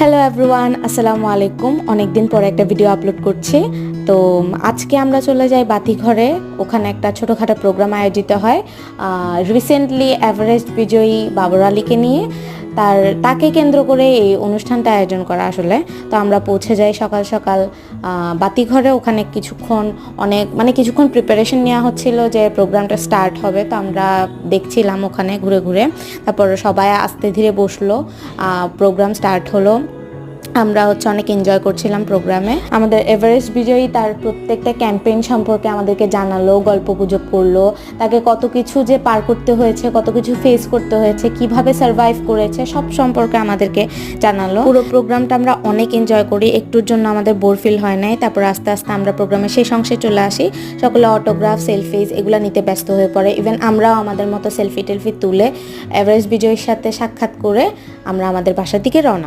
Hello everyone, আসসালামু আলাইকুম। অনেক দিন পরে একটা ভিডিও আপলোড করছি। তো আজকে আমরা চলে যাই বাতিঘরে। ওখানে একটা ছোটোখাটো প্রোগ্রাম আয়োজিত হয় রিসেন্টলি এভারেস্ট বিজয়ী বাবর আলীকে নিয়ে। তাকে কেন্দ্র করে এই অনুষ্ঠানটা আয়োজন করা আসলে। তো আমরা পৌঁছে যাই সকাল সকাল বাতিঘরে। ওখানে কিছুক্ষণ প্রিপারেশন নেওয়া হচ্ছিল যে প্রোগ্রামটা স্টার্ট হবে। তো আমরা দেখছিলাম ওখানে ঘুরে ঘুরে। তারপর সবাই আস্তে ধীরে বসলো, প্রোগ্রাম স্টার্ট হলো। আমরা অনেক এনজয় করছিলাম প্রোগ্রামে। আমাদের এভারেস্ট বিজয়ী তার প্রত্যেকটা ক্যাম্পেইন সম্পর্কে আমাদেরকে জানালো, গল্প গুজব করলো। তাকে কত কিছু যে পার করতে হয়েছে, কত কিছু ফেস করতে হয়েছে, কিভাবে সার্ভাইভ করেছে, সব সম্পর্কে আমাদেরকে জানালো। পুরো প্রোগ্রামটা আমরা অনেক এনজয় করি, একটুর জন্য আমাদের বোর ফিল হয় নাই। তারপর আস্তে আস্তে আমরা প্রোগ্রামের শেষ অংশে চলে আসি। সকলে অটোগ্রাফ, সেলফিজ এগুলো নিতে ব্যস্ত হয়ে পড়ে। ইভেন আমরাও আমাদের মতো সেলফি টেলফি তুলে এভারেস্ট বিজয়ীর সাথে সাক্ষাৎ করে আমরা আমাদের বাসার দিকে রওনা